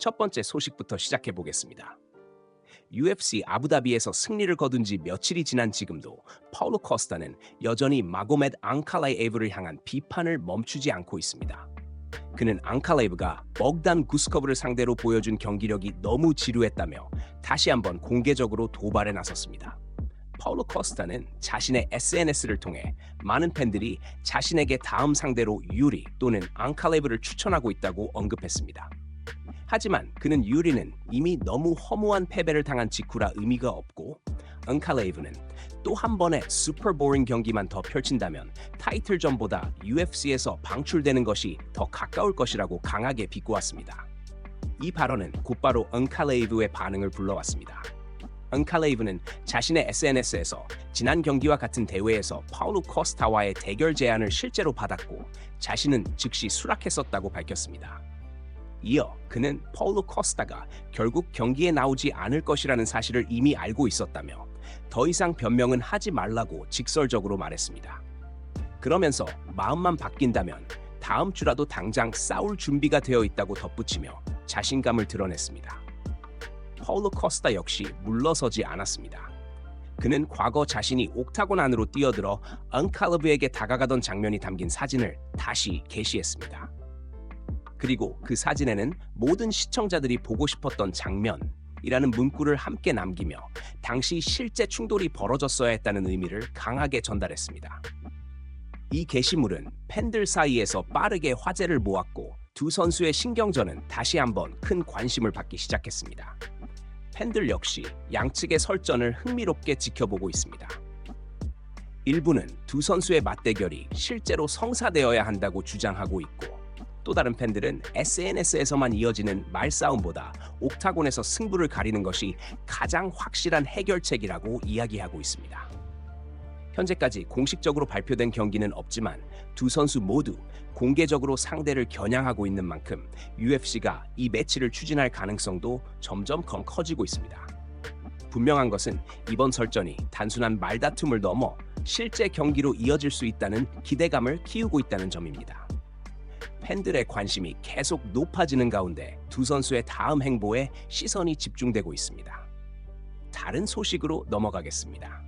첫 번째 소식부터 시작해 보겠습니다. UFC 아부다비에서 승리를 거둔 지 며칠이 지난 지금도 파울로 코스타는 여전히 마고메드 앙칼라이에브를 향한 비판을 멈추지 않고 있습니다. 그는 앙칼라이브가 먹단 구스코브를 상대로 보여준 경기력이 너무 지루했다며 다시 한번 공개적으로 도발에 나섰습니다. 파울로 코스타는 자신의 SNS를 통해 많은 팬들이 자신에게 다음 상대로 유리 또는 앙칼라이브를 추천하고 있다고 언급했습니다. 하지만 그는 유리는 이미 너무 허무한 패배를 당한 직후라 의미가 없고 앙칼레이브는 또 한 번의 슈퍼 보링 경기만 더 펼친다면 타이틀전보다 UFC에서 방출되는 것이 더 가까울 것이라고 강하게 비꼬았습니다. 이 발언은 곧바로 앙칼레이브의 반응을 불러왔습니다. 앙칼레이브는 자신의 SNS에서 지난 경기와 같은 대회에서 파울로 코스타와의 대결 제안을 실제로 받았고 자신은 즉시 수락했었다고 밝혔습니다. 이어 그는 파울로 코스타가 결국 경기에 나오지 않을 것이라는 사실을 이미 알고 있었다며 더 이상 변명은 하지 말라고 직설적으로 말했습니다. 그러면서 마음만 바뀐다면 다음 주라도 당장 싸울 준비가 되어 있다고 덧붙이며 자신감을 드러냈습니다. 파울로 코스타 역시 물러서지 않았습니다. 그는 과거 자신이 옥타곤 안으로 뛰어들어 앙칼레이브에게 다가가던 장면이 담긴 사진을 다시 게시했습니다. 그리고 그 사진에는 모든 시청자들이 보고 싶었던 장면이라는 문구를 함께 남기며 당시 실제 충돌이 벌어졌어야 했다는 의미를 강하게 전달했습니다. 이 게시물은 팬들 사이에서 빠르게 화제를 모았고 두 선수의 신경전은 다시 한번 큰 관심을 받기 시작했습니다. 팬들 역시 양측의 설전을 흥미롭게 지켜보고 있습니다. 일부는 두 선수의 맞대결이 실제로 성사되어야 한다고 주장하고 있고 또 다른 팬들은 SNS에서만 이어지는 말싸움보다 옥타곤에서 승부를 가리는 것이 가장 확실한 해결책이라고 이야기하고 있습니다. 현재까지 공식적으로 발표된 경기는 없지만 두 선수 모두 공개적으로 상대를 겨냥하고 있는 만큼 UFC가 이 매치를 추진할 가능성도 점점 커지고 있습니다. 분명한 것은 이번 설전이 단순한 말다툼을 넘어 실제 경기로 이어질 수 있다는 기대감을 키우고 있다는 점입니다. 팬들의 관심이 계속 높아지는 가운데 두 선수의 다음 행보에 시선이 집중되고 있습니다. 다른 소식으로 넘어가겠습니다.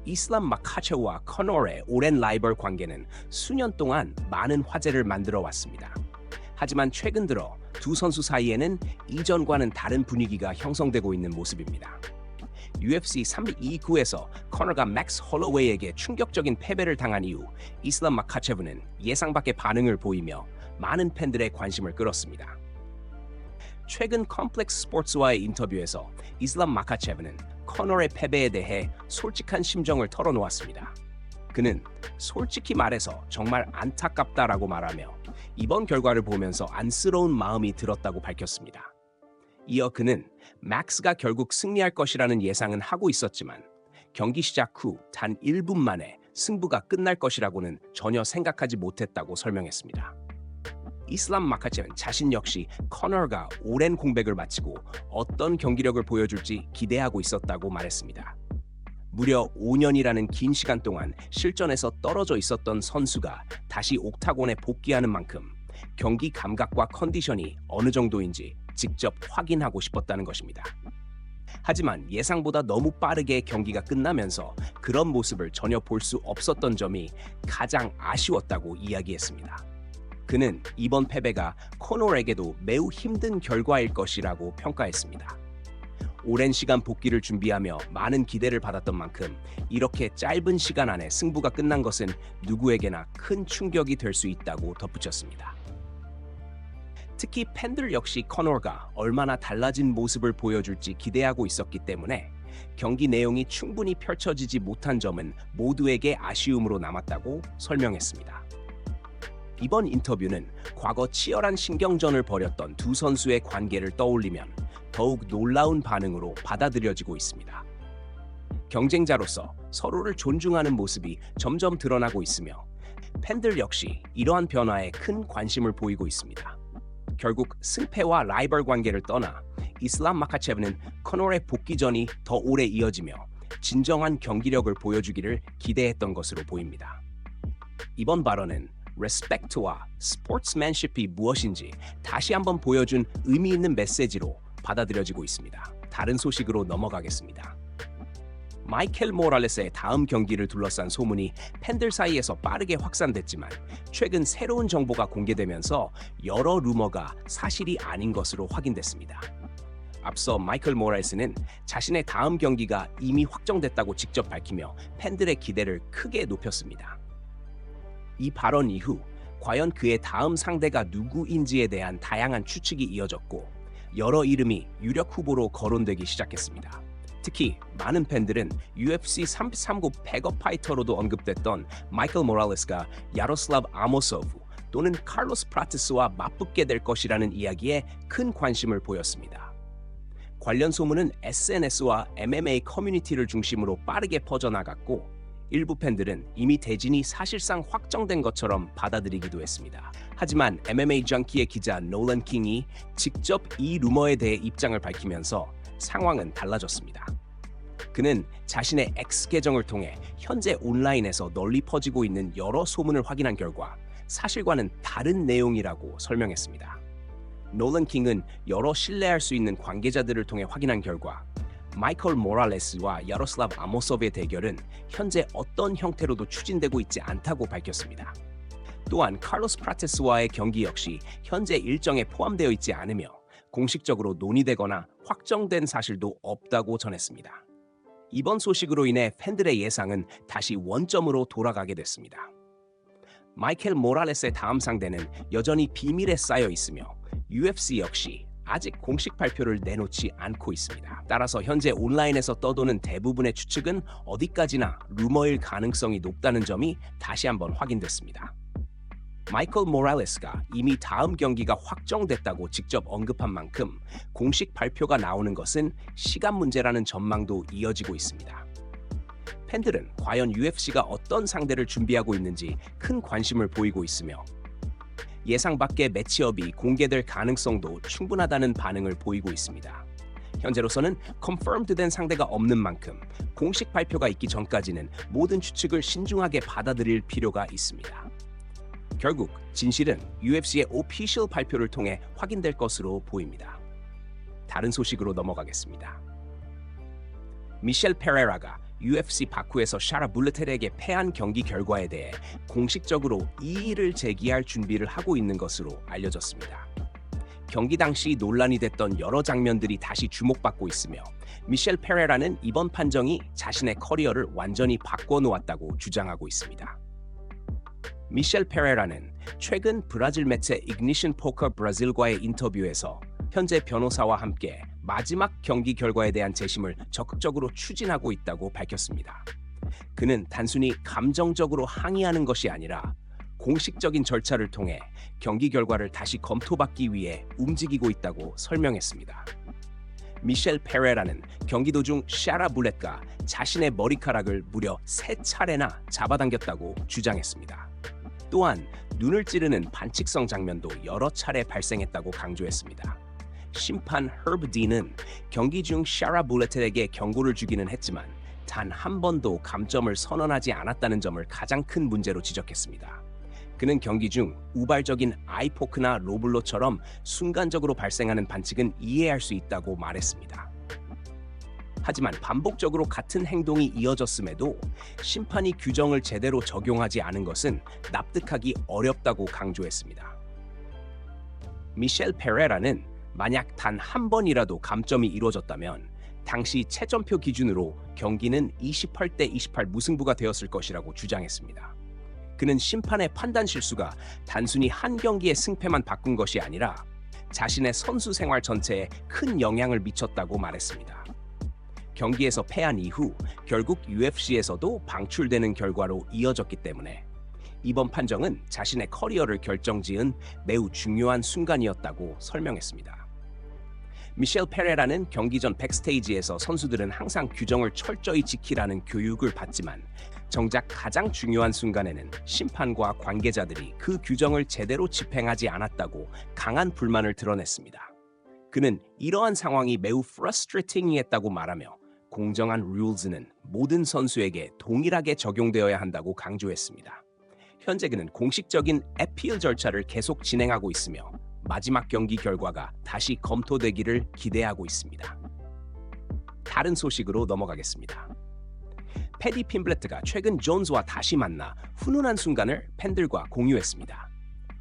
이슬람 마카체브와 커너의 오랜 라이벌 관계는 수년 동안 많은 화제를 만들어 왔습니다. 하지만 최근 들어 두 선수 사이에는 이전과는 다른 분위기가 형성되고 있는 모습입니다. UFC 329에서 커너가 맥스 홀로웨이에게 충격적인 패배를 당한 이후 이슬람 마카체브는 예상 밖의 반응을 보이며 많은 팬들의 관심을 끌었습니다. 최근 컴플렉스 스포츠와의 인터뷰에서 이슬람 마카체브는 커너의 패배에 대해 솔직한 심정을 털어놓았습니다. 그는 솔직히 말해서 정말 안타깝다라고 말하며 이번 결과를 보면서 안쓰러운 마음이 들었다고 밝혔습니다. 이어 그는 맥스가 결국 승리할 것이라는 예상은 하고 있었지만 경기 시작 후 단 1분 만에 승부가 끝날 것이라고는 전혀 생각하지 못했다고 설명했습니다. 이슬람 마카체브는 자신 역시 커너가 오랜 공백을 마치고 어떤 경기력을 보여줄지 기대하고 있었다고 말했습니다. 무려 5년이라는 긴 시간 동안 실전에서 떨어져 있었던 선수가 다시 옥타곤에 복귀하는 만큼 경기 감각과 컨디션이 어느 정도인지 직접 확인하고 싶었다는 것입니다. 하지만 예상보다 너무 빠르게 경기가 끝나면서 그런 모습을 전혀 볼 수 없었던 점이 가장 아쉬웠다고 이야기했습니다. 그는 이번 패배가 코너에게도 매우 힘든 결과일 것이라고 평가했습니다. 오랜 시간 복귀를 준비하며 많은 기대를 받았던 만큼 이렇게 짧은 시간 안에 승부가 끝난 것은 누구에게나 큰 충격이 될 수 있다고 덧붙였습니다. 특히 팬들 역시 커너가 얼마나 달라진 모습을 보여줄지 기대하고 있었기 때문에 경기 내용이 충분히 펼쳐지지 못한 점은 모두에게 아쉬움으로 남았다고 설명했습니다. 이번 인터뷰는 과거 치열한 신경전을 벌였던 두 선수의 관계를 떠올리면 더욱 놀라운 반응으로 받아들여지고 있습니다. 경쟁자로서 서로를 존중하는 모습이 점점 드러나고 있으며 팬들 역시 이러한 변화에 큰 관심을 보이고 있습니다. 결국 승패와 라이벌 관계를 떠나 이슬람 마카체브는 커너의 복귀전이 더 오래 이어지며 진정한 경기력을 보여주기를 기대했던 것으로 보입니다. 이번 발언은 respect와 sportsmanship이 무엇인지 다시 한번 보여준 의미 있는 메시지로 받아들여지고 있습니다. 다른 소식으로 넘어가겠습니다. 마이켈 모랄레스의 다음 경기를 둘러싼 소문이 팬들 사이에서 빠르게 확산됐지만 최근 새로운 정보가 공개되면서 여러 루머가 사실이 아닌 것으로 확인됐습니다. 앞서 마이클 모랄레스는 자신의 다음 경기가 이미 확정됐다고 직접 밝히며 팬들의 기대를 크게 높였습니다. 이 발언 이후 과연 그의 다음 상대가 누구인지에 대한 다양한 추측이 이어졌고 여러 이름이 유력 후보로 거론되기 시작했습니다. 특히 많은 팬들은 UFC 339 백업 파이터로도 언급됐던 마이클 모랄레스가 야로슬라브 아모소브 또는 칼로스 프라티스와 맞붙게 될 것이라는 이야기에 큰 관심을 보였습니다. 관련 소문은 SNS와 MMA 커뮤니티를 중심으로 빠르게 퍼져나갔고 일부 팬들은 이미 대진이 사실상 확정된 것처럼 받아들이기도 했습니다. 하지만 MMA 정키의 기자 노란 킹이 직접 이 루머에 대해 입장을 밝히면서 상황은 달라졌습니다. 그는 자신의 X 계정을 통해 현재 온라인에서 널리 퍼지고 있는 여러 소문을 확인한 결과 사실과는 다른 내용이라고 설명했습니다. 노란 킹은 여러 신뢰할 수 있는 관계자들을 통해 확인한 결과 마이클 모랄레스와 야로슬라브 아모소브의 대결은 현재 어떤 형태로도 추진되고 있지 않다고 밝혔습니다. 또한 칼로스 프라티스와의 경기 역시 현재 일정에 포함되어 있지 않으며 공식적으로 논의되거나 확정된 사실도 없다고 전했습니다. 이번 소식으로 인해 팬들의 예상은 다시 원점으로 돌아가게 됐습니다. 마이켈 모랄레스의 다음 상대는 여전히 비밀에 쌓여 있으며 UFC 역시 아직 공식 발표를 내놓지 않고 있습니다. 따라서 현재 온라인에서 떠도는 대부분의 추측은 어디까지나 루머일 가능성이 높다는 점이 다시 한번 확인됐습니다. 마이클 모랄레스가 이미 다음 경기가 확정됐다고 직접 언급한 만큼 공식 발표가 나오는 것은 시간 문제라는 전망도 이어지고 있습니다. 팬들은 과연 UFC가 어떤 상대를 준비하고 있는지 큰 관심을 보이고 있으며 예상 밖의 매치업이 공개될 가능성도 충분하다는 반응을 보이고 있습니다. 현재로서는 confirmed 된 상대가 없는 만큼 공식 발표가 있기 전까지는 모든 추측을 신중하게 받아들일 필요가 있습니다. 결국 진실은 UFC의 오피셜 발표를 통해 확인될 것으로 보입니다. 다른 소식으로 넘어가겠습니다. 미셸 페레라가 UFC 바쿠에서 샤라 블루텔에게 패한 경기 결과에 대해 공식적으로 이의를 제기할 준비를 하고 있는 것으로 알려졌습니다. 경기 당시 논란이 됐던 여러 장면들이 다시 주목받고 있으며 미셸 페레라는 이번 판정이 자신의 커리어를 완전히 바꿔놓았다고 주장하고 있습니다. 미셸 페레라는 최근 브라질 매체 이그니션 포커 브라질과의 인터뷰에서 현재 변호사와 함께 마지막 경기 결과에 대한 재심을 적극적으로 추진하고 있다고 밝혔습니다. 그는 단순히 감정적으로 항의하는 것이 아니라 공식적인 절차를 통해 경기 결과를 다시 검토받기 위해 움직이고 있다고 설명했습니다. 미셸 페레라는 경기 도중 샤라 블렛과 자신의 머리카락을 무려 3차례나 잡아당겼다고 주장했습니다. 또한 눈을 찌르는 반칙성 장면도 여러 차례 발생했다고 강조했습니다. 심판 허브 딘은 경기 중 샤라 블렛에게 경고를 주기는 했지만 단 한 번도 감점을 선언하지 않았다는 점을 가장 큰 문제로 지적했습니다. 그는 경기 중 우발적인 아이포크나 로블로처럼 순간적으로 발생하는 반칙은 이해할 수 있다고 말했습니다. 하지만 반복적으로 같은 행동이 이어졌음에도 심판이 규정을 제대로 적용하지 않은 것은 납득하기 어렵다고 강조했습니다. 미셸 페레라는 만약 단 한 번이라도 감점이 이루어졌다면 당시 채점표 기준으로 경기는 28대 28 무승부가 되었을 것이라고 주장했습니다. 그는 심판의 판단 실수가 단순히 한 경기의 승패만 바꾼 것이 아니라 자신의 선수 생활 전체에 큰 영향을 미쳤다고 말했습니다. 경기에서 패한 이후 결국 UFC에서도 방출되는 결과로 이어졌기 때문에 이번 판정은 자신의 커리어를 결정지은 매우 중요한 순간이었다고 설명했습니다. 미셸 페레라는 경기 전 백스테이지에서 선수들은 항상 규정을 철저히 지키라는 교육을 받지만 정작 가장 중요한 순간에는 심판과 관계자들이 그 규정을 제대로 집행하지 않았다고 강한 불만을 드러냈습니다. 그는 이러한 상황이 매우 frustrating이했다고 말하며 공정한 룰즈는 모든 선수에게 동일하게 적용되어야 한다고 강조했습니다. 현재 그는 공식적인 애필 절차를 계속 진행하고 있으며 마지막 경기 결과가 다시 검토되기를 기대하고 있습니다. 다른 소식으로 넘어가겠습니다. 패디 핀블레트가 최근 존스와 다시 만나 훈훈한 순간을 팬들과 공유했습니다.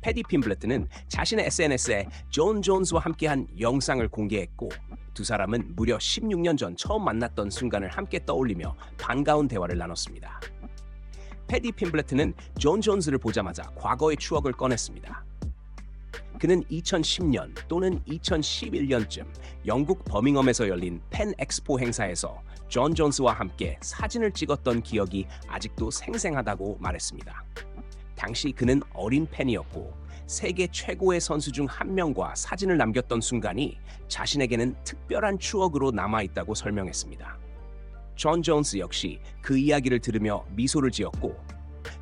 패디 핀블레트는 자신의 SNS에 존 존스와 함께한 영상을 공개했고 두 사람은 무려 16년 전 처음 만났던 순간을 함께 떠올리며 반가운 대화를 나눴습니다. 패디 핀블레트는 존 존스를 보자마자 과거의 추억을 꺼냈습니다. 그는 2010년 또는 2011년쯤 영국 버밍엄에서 열린 팬 엑스포 행사에서 존 존스와 함께 사진을 찍었던 기억이 아직도 생생하다고 말했습니다. 당시 그는 어린 팬이었고 세계 최고의 선수 중 한 명과 사진을 남겼던 순간이 자신에게는 특별한 추억으로 남아있다고 설명했습니다. 존 존스 역시 그 이야기를 들으며 미소를 지었고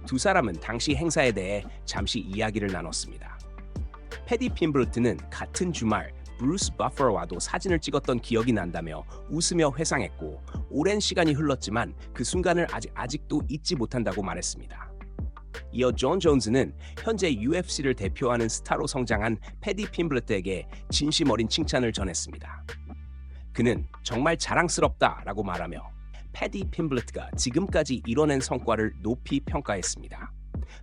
두 사람은 당시 행사에 대해 잠시 이야기를 나눴습니다. 패디 핀블레트는 같은 주말 브루스 버퍼와도 사진을 찍었던 기억이 난다며 웃으며 회상했고 오랜 시간이 흘렀지만 그 순간을 아직도 잊지 못한다고 말했습니다. 이어 존 존스는 현재 UFC를 대표하는 스타로 성장한 패디 핀블레트에게 진심 어린 칭찬을 전했습니다. 그는 정말 자랑스럽다라고 말하며 패디 핀블레트가 지금까지 이뤄낸 성과를 높이 평가했습니다.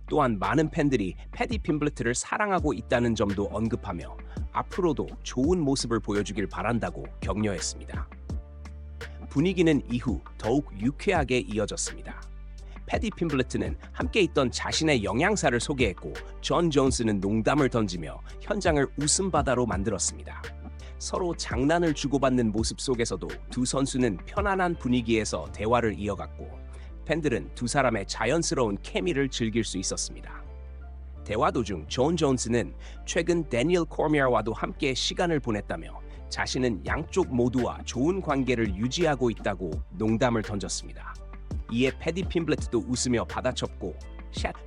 또한 많은 팬들이 패디 핀블레트를 사랑하고 있다는 점도 언급하며 앞으로도 좋은 모습을 보여주길 바란다고 격려했습니다. 분위기는 이후 더욱 유쾌하게 이어졌습니다. 패디 핀블레트는 함께 있던 자신의 영양사를 소개했고 존 존스는 농담을 던지며 현장을 웃음바다로 만들었습니다. 서로 장난을 주고받는 모습 속에서도 두 선수는 편안한 분위기에서 대화를 이어갔고 팬들은 두 사람의 자연스러운 케미를 즐길 수 있었습니다. 대화 도중 존 존스는 최근 데니엘 코미어와도 함께 시간을 보냈다며 자신은 양쪽 모두와 좋은 관계를 유지하고 있다고 농담을 던졌습니다. 이에 패디 핀블레트도 웃으며 받아쳤고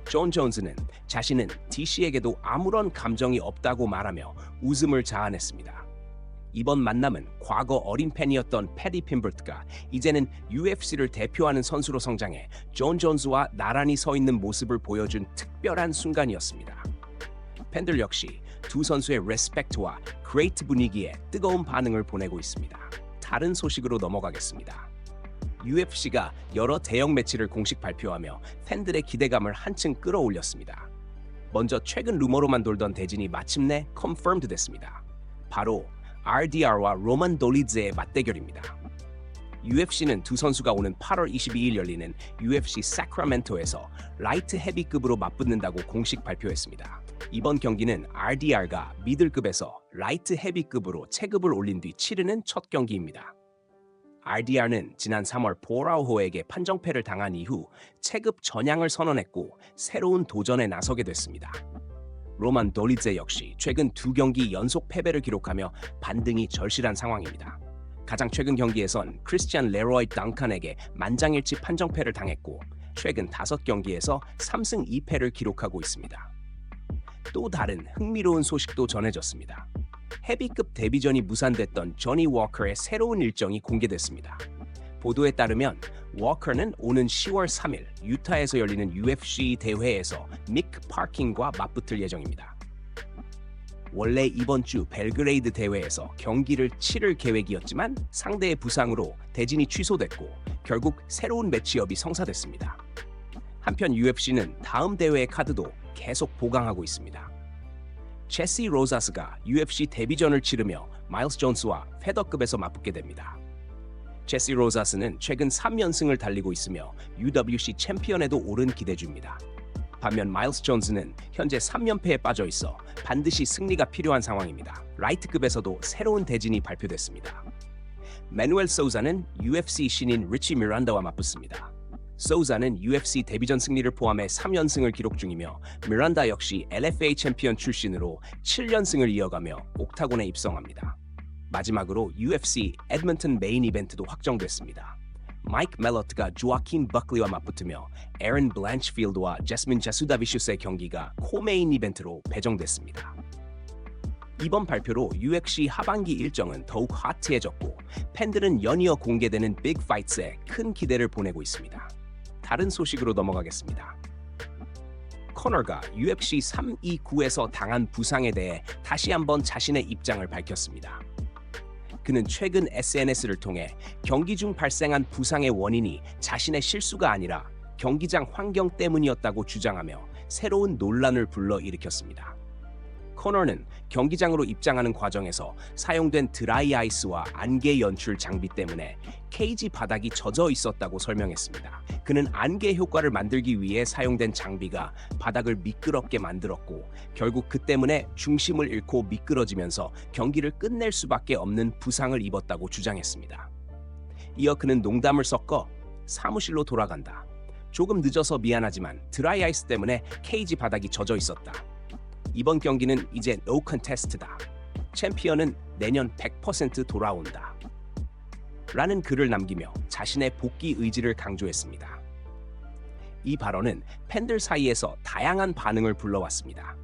존 존스는 자신은 DC에게도 아무런 감정이 없다고 말하며 웃음을 자아냈습니다. 이번 만남은 과거 어린 팬이었던 패디 핀블레트가 이제는 UFC를 대표하는 선수로 성장해 존 존스와 나란히 서 있는 모습을 보여준 특별한 순간이었습니다. 팬들 역시 두 선수의 리스펙트와 그레이트 분위기에 뜨거운 반응을 보내고 있습니다. 다른 소식으로 넘어가겠습니다. UFC가 여러 대형 매치를 공식 발표하며 팬들의 기대감을 한층 끌어올렸습니다. 먼저 최근 루머로만 돌던 대진이 마침내 컨펌드 됐습니다. 바로 RDR와 로만 돌리즈의 맞대결입니다. UFC는 두 선수가 오는 8월 22일 열리는 UFC 사크라멘토에서 라이트 헤비급으로 맞붙는다고 공식 발표했습니다. 이번 경기는 RDR가 미들급에서 라이트 헤비급으로 체급을 올린 뒤 치르는 첫 경기입니다. RDR는 지난 3월 보라우호에게 판정패를 당한 이후 체급 전향을 선언했고 새로운 도전에 나서게 됐습니다. 로만 돌리즈 역시 최근 두 경기 연속 패배를 기록하며 반등이 절실한 상황입니다. 가장 최근 경기에선 크리스티안 레로이 당칸에게 만장일치 판정패를 당했고 최근 5경기에서 3승 2패를 기록하고 있습니다. 또 다른 흥미로운 소식도 전해졌습니다. 헤비급 데뷔전이 무산됐던 조니 워커의 새로운 일정이 공개됐습니다. 보도에 따르면 워커는 오는 10월 3일 유타에서 열리는 UFC 대회에서 미크 파킹과 맞붙을 예정입니다. 원래 이번 주 벨그레이드 대회에서 경기를 치를 계획이었지만 상대의 부상으로 대진이 취소됐고 결국 새로운 매치업이 성사됐습니다. 한편 UFC는 다음 대회의 카드도 계속 보강하고 있습니다. 제시 로자스가 UFC 데뷔전을 치르며 마일스 존스와 페더급에서 맞붙게 됩니다. 제시 로자스는 최근 3연승을 달리고 있으며 UWC 챔피언에도 오른 기대주입니다. 반면 마일스 존스는 현재 3연패에 빠져 있어 반드시 승리가 필요한 상황입니다. 라이트급에서도 새로운 대진이 발표됐습니다. 매누엘 소우자는 UFC 신인 리치 미란다와 맞붙습니다. 소우자는 UFC 데뷔전 승리를 포함해 3연승을 기록 중이며 미란다 역시 LFA 챔피언 출신으로 7연승을 이어가며 옥타곤에 입성합니다. 마지막으로 UFC 에드먼튼 메인 이벤트도 확정됐습니다. 마이크 멜로트가 조아킨 버클리와 맞붙으며 에런 블란치필드와 제스민 제수다비슈스의 경기가 코메인 이벤트로 배정됐습니다. 이번 발표로 UFC 하반기 일정은 더욱 핫해졌고 팬들은 연이어 공개되는 빅 파이트에 큰 기대를 보내고 있습니다. 다른 소식으로 넘어가겠습니다. 코너가 UFC 329에서 당한 부상에 대해 다시 한번 자신의 입장을 밝혔습니다. 그는 최근 SNS를 통해 경기 중 발생한 부상의 원인이 자신의 실수가 아니라 경기장 환경 때문이었다고 주장하며 새로운 논란을 불러일으켰습니다. 코너는 경기장으로 입장하는 과정에서 사용된 드라이 아이스와 안개 연출 장비 때문에 케이지 바닥이 젖어 있었다고 설명했습니다. 그는 안개 효과를 만들기 위해 사용된 장비가 바닥을 미끄럽게 만들었고 결국 그 때문에 중심을 잃고 미끄러지면서 경기를 끝낼 수밖에 없는 부상을 입었다고 주장했습니다. 이어 그는 농담을 섞어 사무실로 돌아간다. 조금 늦어서 미안하지만 드라이 아이스 때문에 케이지 바닥이 젖어 있었다. 이번 경기는 이제 노 컨테스트다. 챔피언은 내년 100% 돌아온다. 라는 글을 남기며 자신의 복귀 의지를 강조했습니다. 이 발언은 팬들 사이에서 다양한 반응을 불러왔습니다.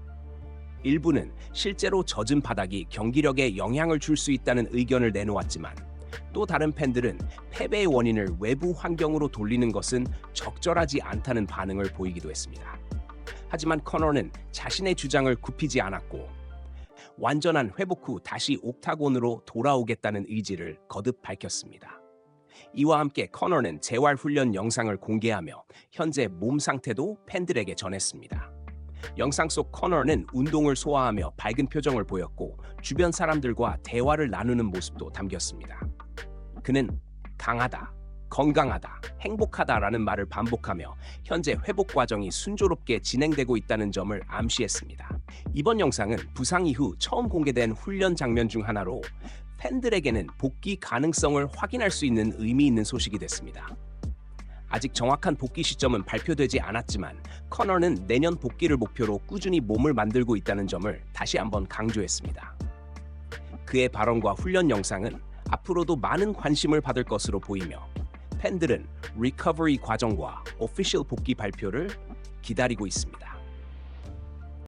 일부는 실제로 젖은 바닥이 경기력에 영향을 줄 수 있다는 의견을 내놓았지만 또 다른 팬들은 패배의 원인을 외부 환경으로 돌리는 것은 적절하지 않다는 반응을 보이기도 했습니다. 하지만 코너는 자신의 주장을 굽히지 않았고 완전한 회복 후 다시 옥타곤으로 돌아오겠다는 의지를 거듭 밝혔습니다. 이와 함께 코너는 재활 훈련 영상을 공개하며 현재 몸 상태도 팬들에게 전했습니다. 영상 속 코너는 운동을 소화하며 밝은 표정을 보였고 주변 사람들과 대화를 나누는 모습도 담겼습니다. 그는 강하다, 건강하다, 행복하다라는 말을 반복하며 현재 회복 과정이 순조롭게 진행되고 있다는 점을 암시했습니다. 이번 영상은 부상 이후 처음 공개된 훈련 장면 중 하나로 팬들에게는 복귀 가능성을 확인할 수 있는 의미 있는 소식이 됐습니다. 아직 정확한 복귀 시점은 발표되지 않았지만 코너는 내년 복귀를 목표로 꾸준히 몸을 만들고 있다는 점을 다시 한번 강조했습니다. 그의 발언과 훈련 영상은 앞으로도 많은 관심을 받을 것으로 보이며 팬들은 리커버리 과정과 오피셜 복귀 발표를 기다리고 있습니다.